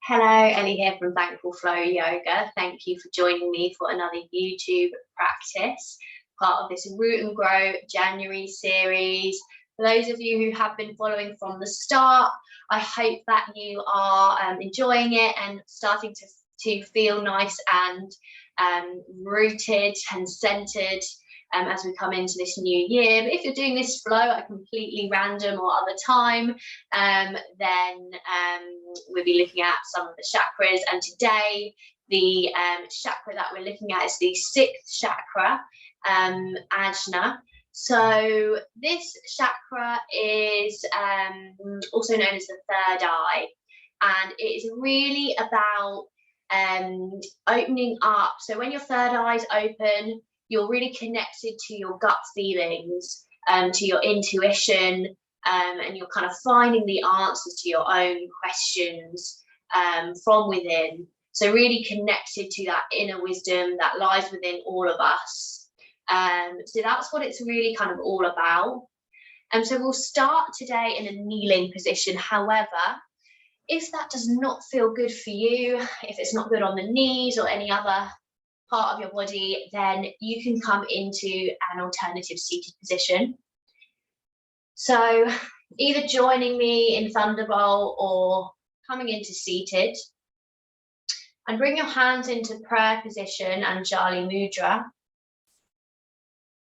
Hello, Elly here from Thankful Flow Yoga. Thank you for joining me for another YouTube practice, part of this Root and Grow January series. For those of you who have been following from the start, I hope that you are enjoying it and starting to feel nice and rooted and centered as we come into this new year. But if you're doing this flow at a completely random or other time, then we'll be looking at some of the chakras. And today, the chakra that we're looking at is the 6th Chakra, Ajna. So this chakra is also known as the third eye, and it is really about opening up. So when your third eye is open, you're really connected to your gut feelings, to your intuition, and you're kind of finding the answers to your own questions from within. So really connected to that inner wisdom that lies within all of us. So that's what it's really kind of all about. And so we'll start today in a kneeling position. However, if that does not feel good for you, if it's not good on the knees or any other part of your body, then you can come into an alternative seated position. So either joining me in Thunderbolt or coming into seated, and bring your hands into prayer position and Jali Mudra.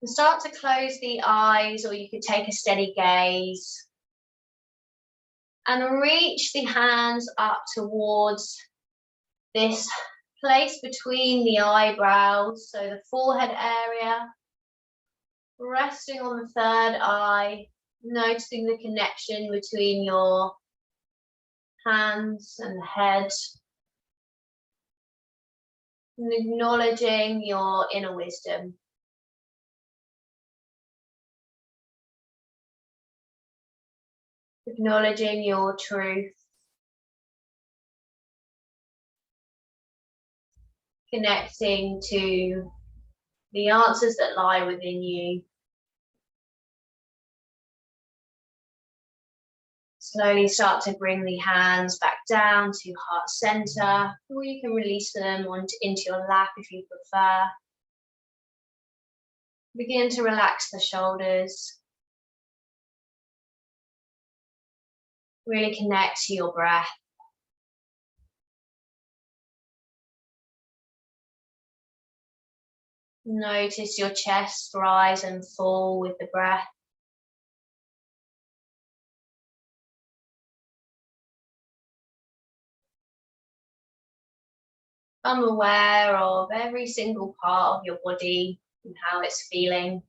And start to close the eyes, or you could take a steady gaze and reach the hands up towards this place between the eyebrows, so the forehead area, resting on the third eye, noticing the connection between your hands and the head, and acknowledging your inner wisdom. Acknowledging your truth. Connecting to the answers that lie within you. Slowly start to bring the hands back down to heart center, or you can release them into your lap if you prefer. Begin to relax the shoulders. Really connect to your breath. Notice your chest rise and fall with the breath. Become aware of every single part of your body and how it's feeling.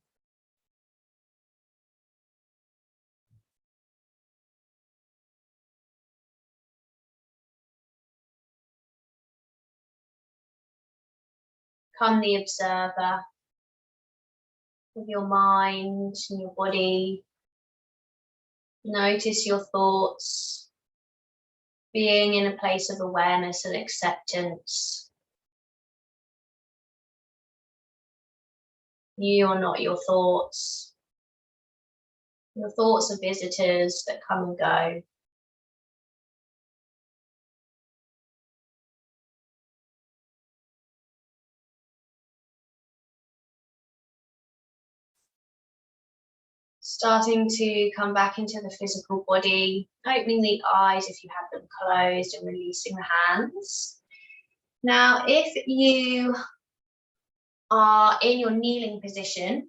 Become the observer of your mind and your body. Notice your thoughts, being in a place of awareness and acceptance. You are not your thoughts. Your thoughts are visitors that come and go. Starting to come back into the physical body, opening the eyes if you have them closed and releasing the hands. Now, if you are in your kneeling position,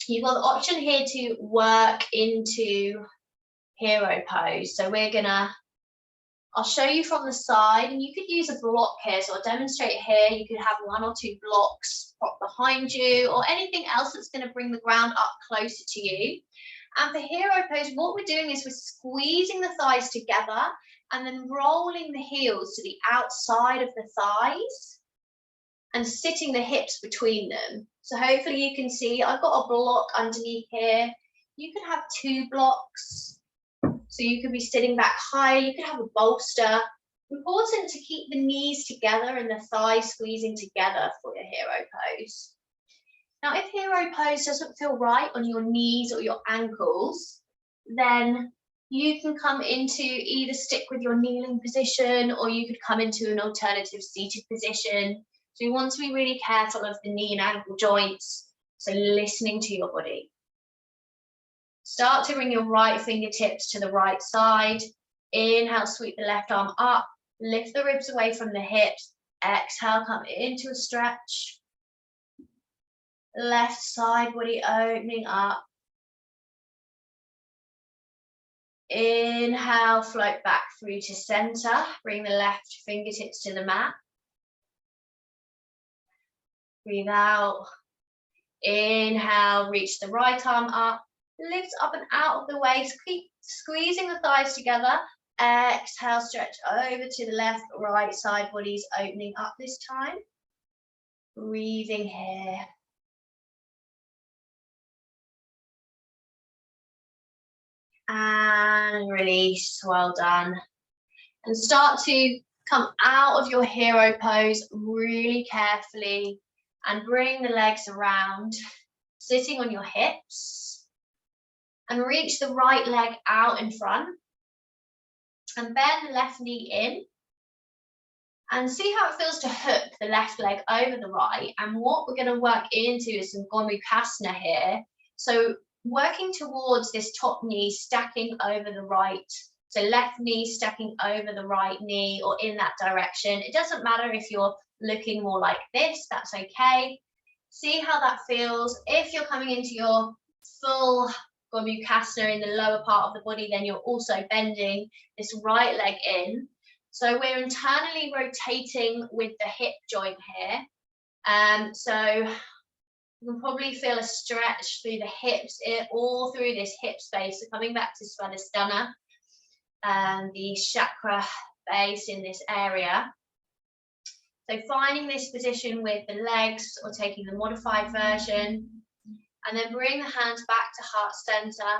you've got the option here to work into hero pose. So I'll show you from the side, and you could use a block here. So I'll demonstrate here. You could have 1 or 2 blocks prop behind you, or anything else that's going to bring the ground up closer to you. And for hero pose, what we're doing is we're squeezing the thighs together and then rolling the heels to the outside of the thighs and sitting the hips between them. So hopefully you can see I've got a block underneath here. You could have 2 blocks. So you could be sitting back higher, you could have a bolster. Important to keep the knees together and the thighs squeezing together for your hero pose. Now, if hero pose doesn't feel right on your knees or your ankles, then You can come into either stick with your kneeling position, or you could come into an alternative seated position. So you want to be really careful of the knee and ankle joints. So listening to your body. Start to bring your right fingertips to the right side. Inhale, sweep the left arm up. Lift the ribs away from the hips. Exhale, come into a stretch. Left side body opening up. Inhale, float back through to center. Bring the left fingertips to the mat. Breathe out. Inhale, reach the right arm up. Lift up and out of the way. Keep squeezing the thighs together. Exhale, stretch over to the left, right side bodies opening up this time. Breathing here. And release, well done. And start to come out of your hero pose really carefully and bring the legs around, sitting on your hips. And reach the right leg out in front. And bend the left knee in. And see how it feels to hook the left leg over the right. And what we're going to work into is some Gomukhasana here. So working towards this top knee stacking over the right. So left knee stacking over the right knee or in that direction. It doesn't matter if you're looking more like this, that's okay. See how that feels. If you're coming into your full Gomukhasana in the lower part of the body, then you're also bending this right leg in. So we're internally rotating with the hip joint here. So you can probably feel a stretch through the hips, all through this hip space. So coming back to Swadhisthana, the chakra base in this area. So finding this position with the legs or taking the modified version. And then bring the hands back to heart center.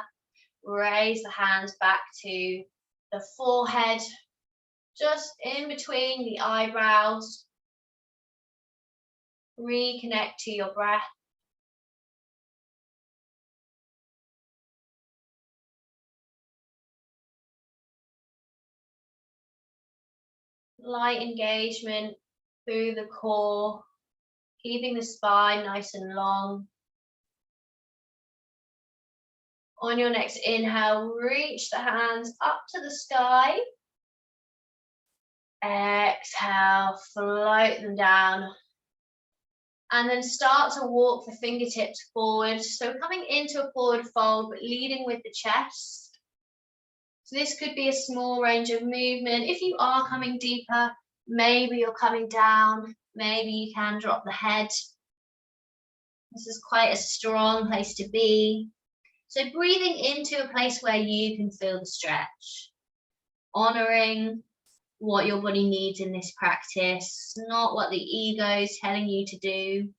Raise the hands back to the forehead, just in between the eyebrows. Reconnect to your breath. Light engagement through the core, keeping the spine nice and long. On your next inhale, reach the hands up to the sky. Exhale, float them down. And then start to walk the fingertips forward. So coming into a forward fold, but leading with the chest. So this could be a small range of movement. If you are coming deeper, maybe you're coming down. Maybe you can drop the head. This is quite a strong place to be. So breathing into a place where you can feel the stretch, honoring what your body needs in this practice, not what the ego is telling you to do.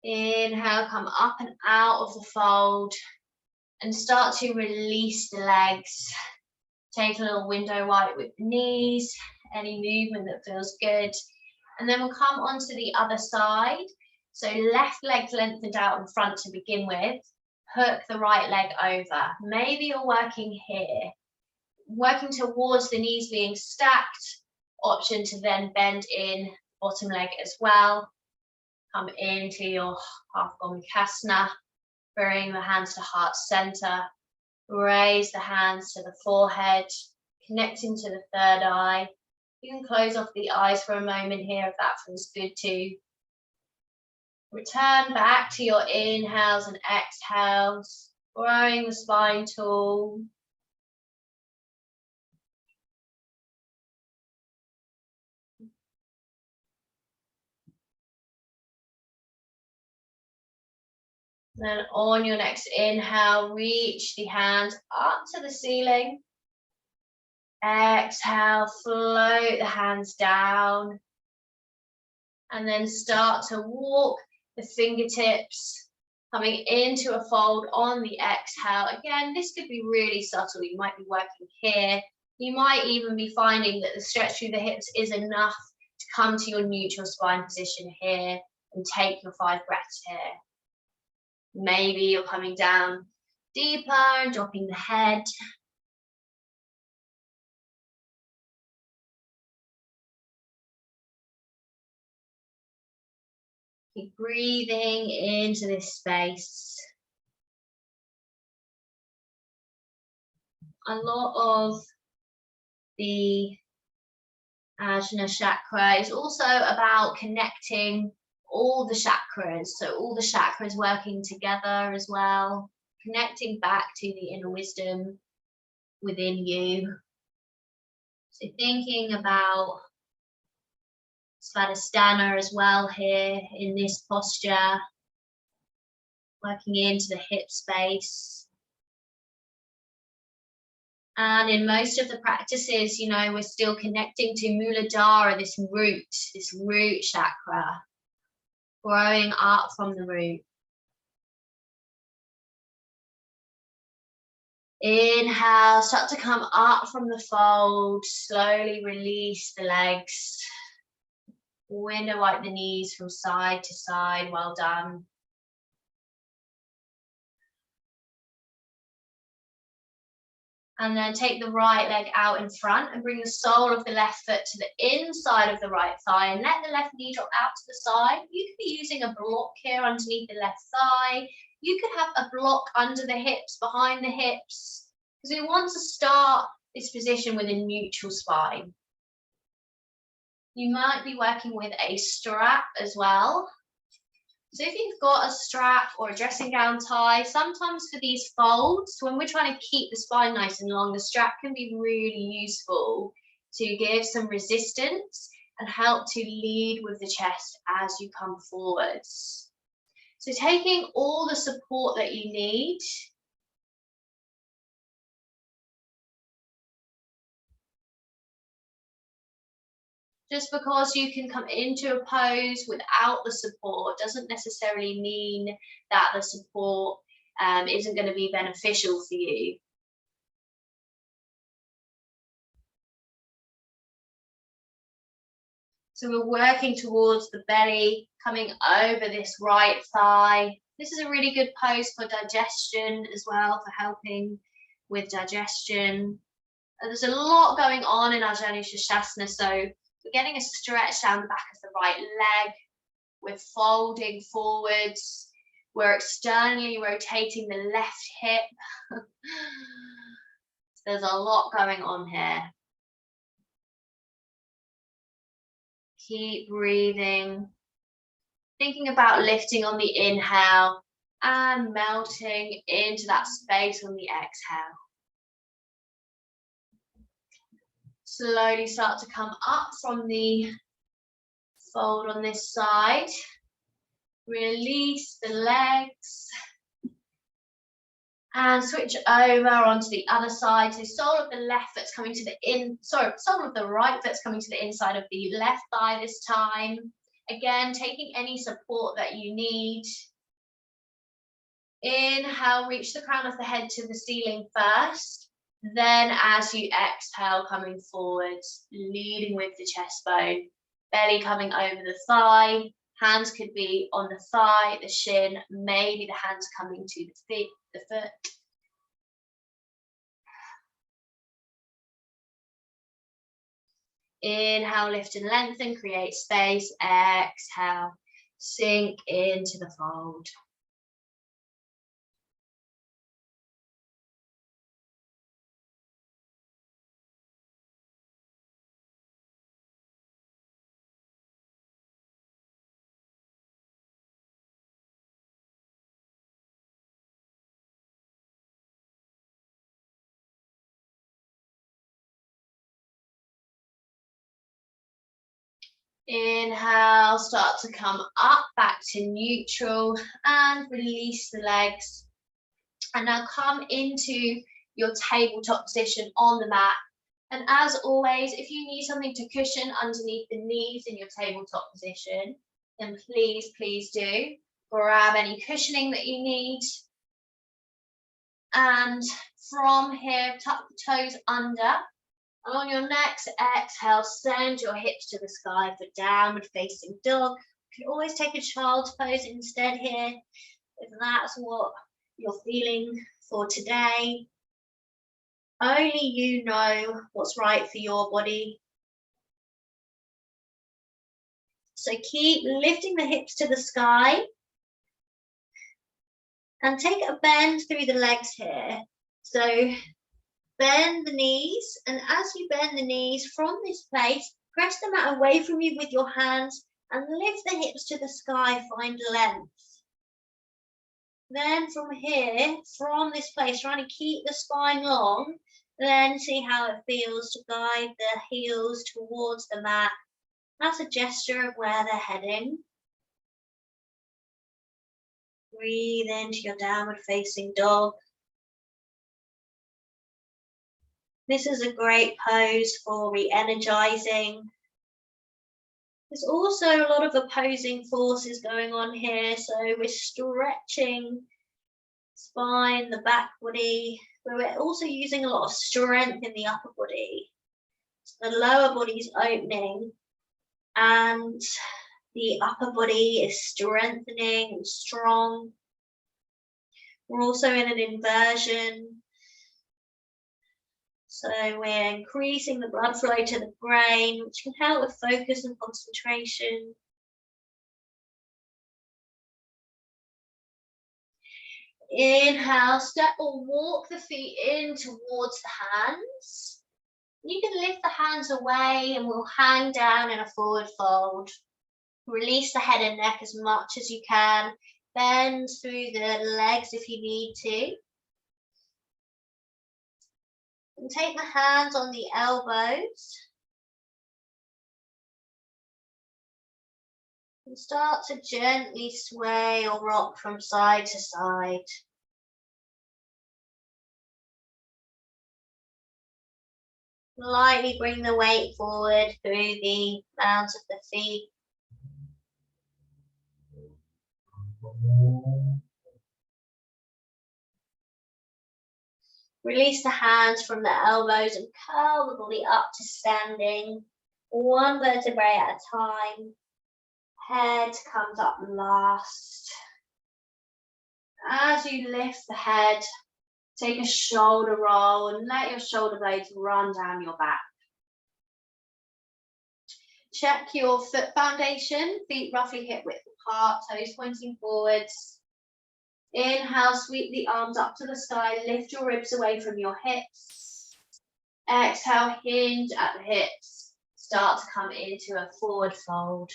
Inhale, come up and out of the fold and start to release the legs. Take a little window wipe with the knees, any movement that feels good. And then we'll come onto the other side. So left leg lengthened out in front to begin with. Hook the right leg over. Maybe you're working here, working towards the knees being stacked. Option to then bend in bottom leg as well. Come into your half Gomukhasana. Bring the hands to heart center. Raise the hands to the forehead, connecting to the third eye. You can close off the eyes for a moment here if that feels good too. Return back to your inhales and exhales, growing the spine tall. Then on your next inhale, reach the hands up to the ceiling. Exhale, float the hands down. And then start to walk the fingertips, coming into a fold on the exhale. Again, this could be really subtle. You might be working here, You might even be finding that the stretch through the hips is enough to come to your neutral spine position here and take your 5 breaths here. Maybe you're coming down deeper and dropping the head. Keep breathing into this space. A lot of the Ajna chakra is also about connecting all the chakras, so all the chakras working together as well, connecting back to the inner wisdom within you. So thinking about Svadhisthana as well here in this posture, working into the hip space. And in most of the practices, you know, we're still connecting to Muladhara, this root chakra, growing up from the root. Inhale, start to come up from the fold, slowly release the legs. Window wipe the knees from side to side, well done. And then take the right leg out in front and bring the sole of the left foot to the inside of the right thigh and let the left knee drop out to the side. You could be using a block here underneath the left thigh. You could have a block under the hips, behind the hips, because we want to start this position with a neutral spine. You might be working with a strap as well. So if you've got a strap or a dressing gown tie, sometimes for these folds, when we're trying to keep the spine nice and long, the strap can be really useful to give some resistance and help to lead with the chest as you come forwards. So taking all the support that you need. Just because you can come into a pose without the support doesn't necessarily mean that the support isn't going to be beneficial for you. So we're working towards the belly, coming over this right thigh. This is a really good pose for digestion as well, for helping with digestion. There's a lot going on in Ajna Shasana, so we're getting a stretch down the back of the right leg. We're folding forwards. We're externally rotating the left hip. There's a lot going on here. Keep breathing. Thinking about lifting on the inhale and melting into that space on the exhale. Slowly start to come up from the fold on this side. Release the legs. And switch over onto the other side. So sole of the left foot's coming to the sole of the right foot's coming to the inside of the left thigh this time. Again, taking any support that you need. Inhale, reach the crown of the head to the ceiling first. Then as you exhale, coming forwards, leading with the chest bone. Belly coming over the thigh. Hands could be on the thigh, the shin, maybe the hands coming to the foot. Inhale, lift and lengthen, create space. Exhale, sink into the fold. Inhale, start to come up, back to neutral, and release the legs. And now come into your tabletop position on the mat. And as always, if you need something to cushion underneath the knees in your tabletop position, then please, please do. Grab any cushioning that you need. And from here, tuck the toes under. And on your next exhale, send your hips to the sky for downward facing dog. You can always take a child's pose instead here, if that's what you're feeling for today. Only you know what's right for your body. So keep lifting the hips to the sky. And take a bend through the legs here. So bend the knees, and as you bend the knees from this place, press the mat away from you with your hands and lift the hips to the sky, find length. Then from here, from this place, trying to keep the spine long, then see how it feels to guide the heels towards the mat. That's a gesture of where they're heading. Breathe into your downward facing dog. This is a great pose for re-energizing. There's also a lot of opposing forces going on here, so we're stretching spine, the back body, but we're also using a lot of strength in the upper body. So the lower body is opening and the upper body is strengthening and strong. We're also in an inversion. So we're increasing the blood flow to the brain, which can help with focus and concentration. Inhale, step or walk the feet in towards the hands. You can lift the hands away and we'll hang down in a forward fold. Release the head and neck as much as you can. Bend through the legs if you need to. And take the hands on the elbows. And start to gently sway or rock from side to side. Lightly bring the weight forward through the mounds of the feet. Release the hands from the elbows and curl the body up to standing, one vertebrae at a time. Head comes up last. As you lift the head, take a shoulder roll and let your shoulder blades run down your back. Check your foot foundation, feet roughly hip width apart, toes pointing forwards. Inhale, sweep the arms up to the sky, lift your ribs away from your hips. Exhale, hinge at the hips. Start to come into a forward fold.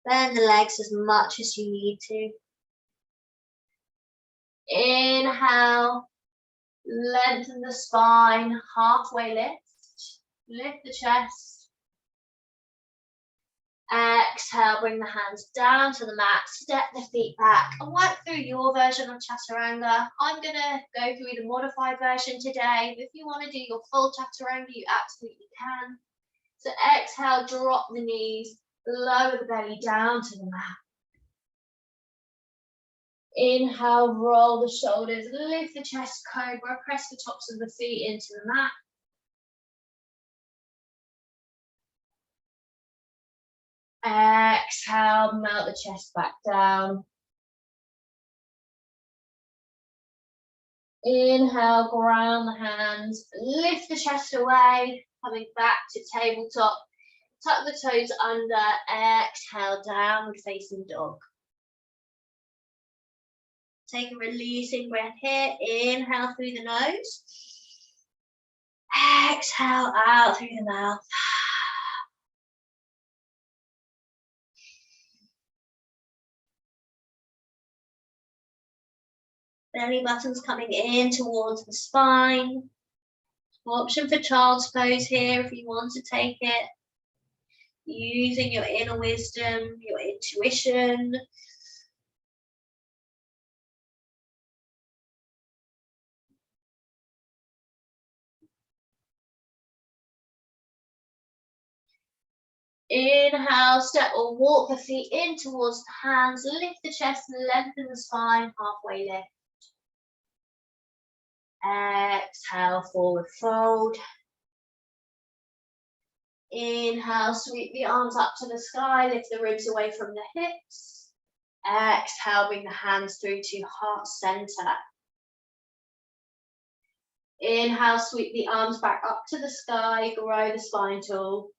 Bend the legs as much as you need to. Inhale, lengthen the spine, halfway lift. Lift the chest. Exhale, bring the hands down to the mat, step the feet back and work through your version of Chaturanga. I'm going to go through the modified version today. If you want to do your full Chaturanga, you absolutely can. So exhale, drop the knees, lower the belly down to the mat. Inhale, roll the shoulders, lift the chest, cobra, press the tops of the feet into the mat. Exhale, melt the chest back down. Inhale, ground the hands, lift the chest away, coming back to tabletop. Tuck the toes under, exhale, downward facing dog. Take a releasing breath here. Inhale through the nose. Exhale out through the mouth. Belly buttons coming in towards the spine. Option for child's pose here if you want to take it. Using your inner wisdom, your intuition. Inhale, step or walk the feet in towards the hands. Lift the chest and lengthen the spine, halfway lift. Exhale, forward fold. Inhale, sweep the arms up to the sky, lift the ribs away from the hips. Exhale, bring the hands through to heart center. Inhale, sweep the arms back up to the sky, grow the spine tall.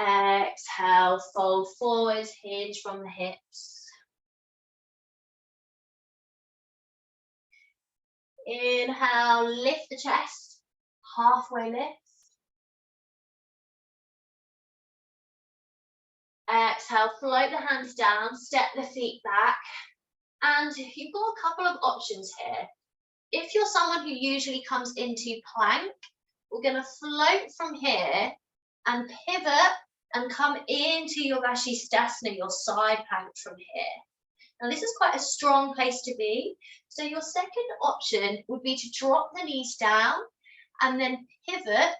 Exhale, fold forwards, hinge from the hips. Inhale, lift the chest, halfway lift. Exhale, float the hands down, step the feet back. And you've got a couple of options here. If you're someone who usually comes into plank, we're going to float from here and pivot and come into your Vashisthasana, your side plank from here. Now this is quite a strong place to be. So your second option would be to drop the knees down and then pivot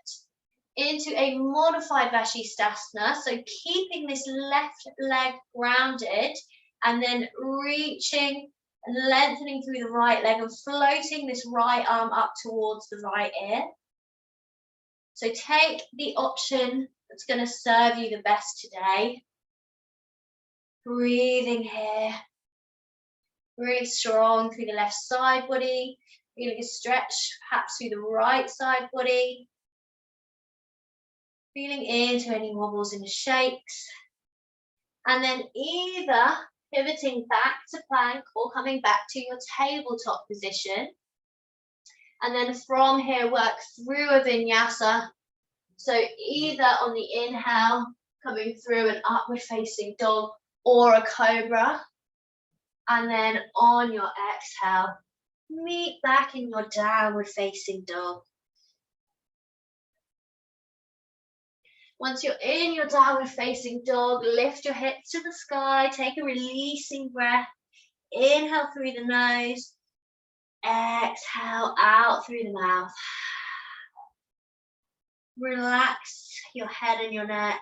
into a modified Vashisthasana. So keeping this left leg grounded and then reaching and lengthening through the right leg and floating this right arm up towards the right ear. So take the option that's going to serve you the best today. Breathing here. Really strong through the left side body. Feeling a stretch perhaps through the right side body. Feeling into any wobbles and shakes. And then either pivoting back to plank or coming back to your tabletop position. And then from here, work through a vinyasa. So either on the inhale, coming through an upward facing dog or a cobra. And then on your exhale, meet back in your downward facing dog. Once you're in your downward facing dog, lift your hips to the sky, take a releasing breath. Inhale through the nose, exhale out through the mouth. Relax your head and your neck.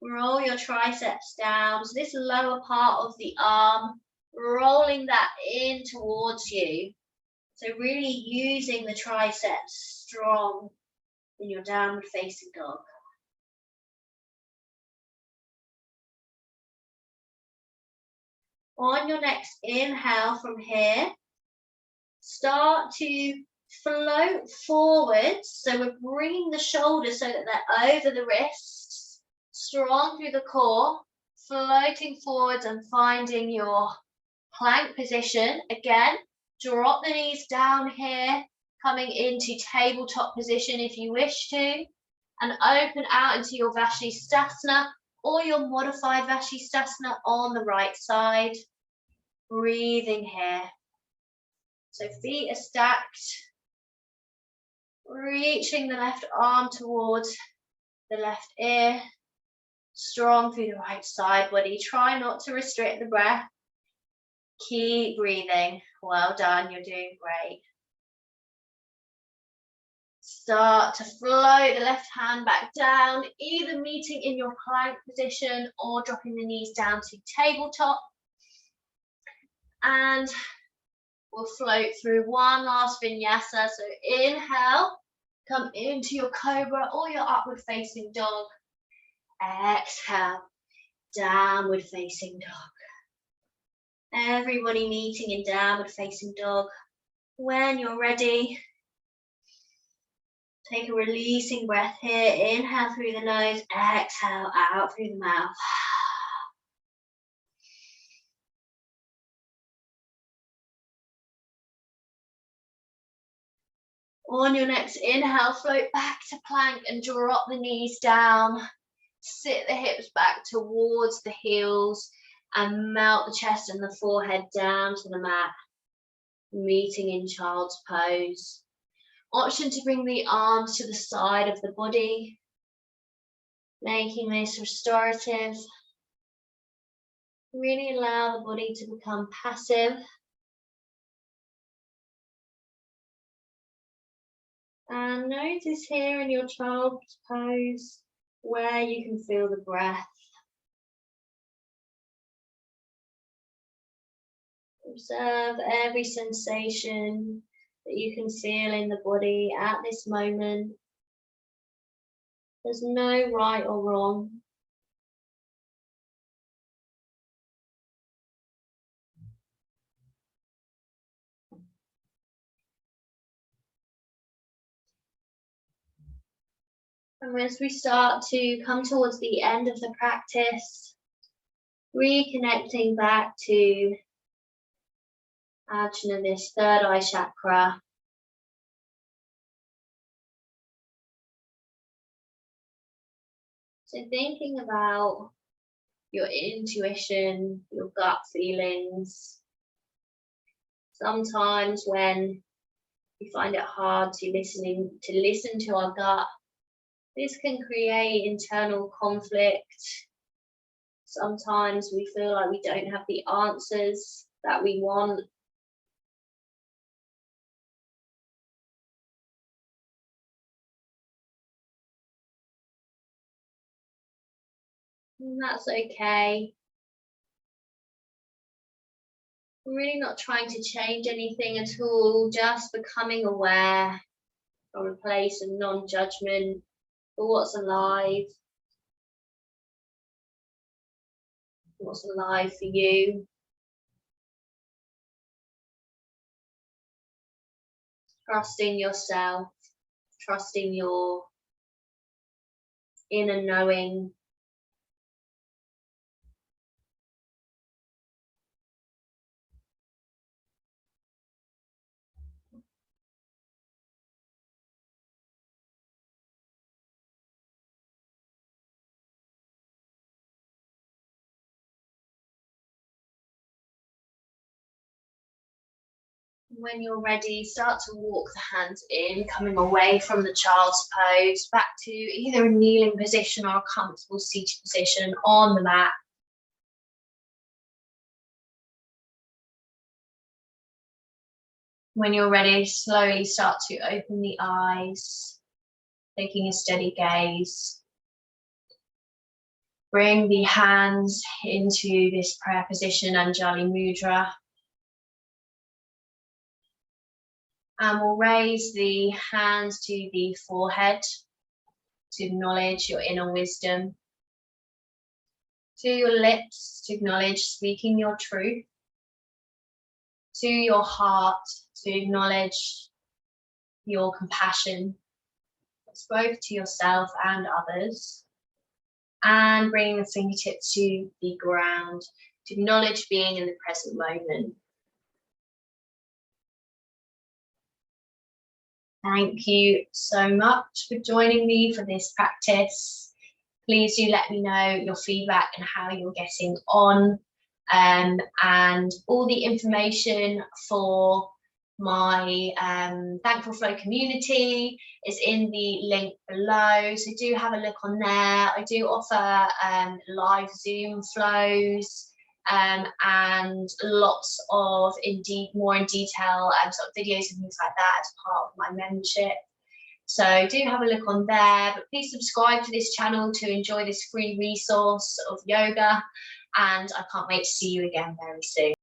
Roll your triceps down, so this lower part of the arm, rolling that in towards you. So really using the triceps strong in your downward facing dog. On your next inhale from here, start to float forwards. So we're bringing the shoulders so that they're over the wrists, strong through the core, floating forwards and finding your plank position. Again, drop the knees down here, coming into tabletop position if you wish to, and open out into your Vashisthasana or your modified Vashisthasana on the right side. Breathing here. So feet are stacked, reaching the left arm towards the left ear, strong through the right side body. Try not to restrict the breath. Keep breathing. Well done, you're doing great. Start to float the left hand back down, either meeting in your plank position or dropping the knees down to tabletop. And we'll float through one last vinyasa. So inhale, come into your cobra or your upward facing dog. Exhale, downward facing dog. Everybody meeting in downward facing dog. When you're ready, take a releasing breath here. Inhale through the nose, exhale out through the mouth. On your next inhale, float back to plank and drop the knees down. Sit the hips back towards the heels and melt the chest and the forehead down to the mat, meeting in child's pose. Option to bring the arms to the side of the body, making this restorative. Really allow the body to become passive. And notice here in your child's pose where you can feel the breath. Observe every sensation that you can feel in the body at this moment. There's no right or wrong. And as we start to come towards the end of the practice, reconnecting back to Ajna, this third eye chakra. So thinking about your intuition, your gut feelings. Sometimes when we find it hard to listen to our gut, this can create internal conflict. Sometimes we feel like we don't have the answers that we want. And that's okay. We're really not trying to change anything at all, just becoming aware from a place of non-judgment for what's alive for you. Trusting yourself, trusting your inner knowing. When you're ready, start to walk the hands in, coming away from the child's pose, back to either a kneeling position or a comfortable seated position on the mat. When you're ready, slowly start to open the eyes, taking a steady gaze. Bring the hands into this prayer position, Anjali Mudra. And we'll raise the hands to the forehead to acknowledge your inner wisdom. To your lips to acknowledge speaking your truth. To your heart to acknowledge your compassion, both to yourself and others. And bringing the fingertips to the ground to acknowledge being in the present moment. Thank you so much for joining me for this practice. Please do let me know your feedback and how you're getting on. And all the information for my Thankful Flow community is in the link below. So do have a look on there. I do offer live Zoom flows. And lots of more in detail sort of videos and things like that as part of my membership. So do have a look on there, but please subscribe to this channel to enjoy this free resource of yoga, and I can't wait to see you again very soon.